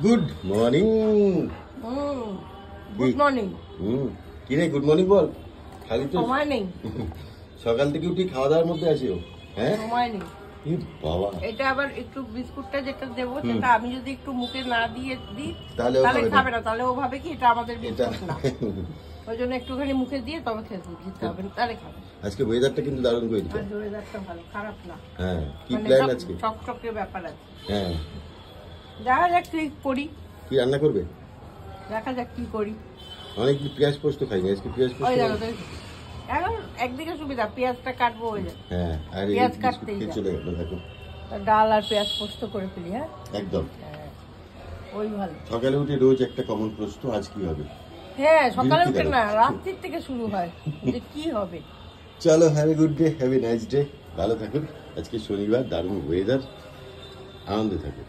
Good morning. Good morning. কি রে good morning বল, খালি তো সময় নেই। সকাল থেকে উঠি খাওয়া দাওয়ার মধ্যে আছি ও। হ্যাঁ সময় নেই। বাবা, এটা আবার একটু বিস্কুটটা যেটা দেবো সেটা আমি যদি একটু মুখে না দিয়ে দিই তাহলে খাবে না, তাহলে ও ভাবে কি এটা আমাদের বিস্কুট না, ওই জন্য একটুখানি মুখে দিয়ে তবে খেতে দিতে হবে, তাহলে খাবে। আজকে ওয়েদারটা কিন্তু দারুণ করে দিচ্ছে। ওয়েদারটা ভালো, খারাপ না। হ্যাঁ, কি প্ল্যান আজকে? চকচকে ব্যাপার আছে। হ্যাঁ, দেখা যাক কি করি। কি রান্না করবে? দেখা যাক কি করি। অনেক পেঁয়াজ পোস্ত খাইনি, আজকে পেঁয়াজ পোস্ত। এখন একদিকে সুবিধা, পেঁয়াজটা কাটবো হয়ে যায়। হ্যাঁ, আর পেঁয়াজ কাটতেই চলে গেল দেখো। ডাল আর পেঁয়াজ পোস্ত করে ফেলি। হ্যাঁ একদম, ওই ভালো। সকালে উঠে রোজ একটা কমন প্রশ্ন, আজ কি হবে? হ্যাঁ, সকালে উঠে না, রাত্রির থেকে শুরু হয় যে কি হবে। চলো, have a good day, have a nice day, ভালো থাকুন। আজকে শনিবার, দারুণ ওয়েদার, আনন্দে থাকুন।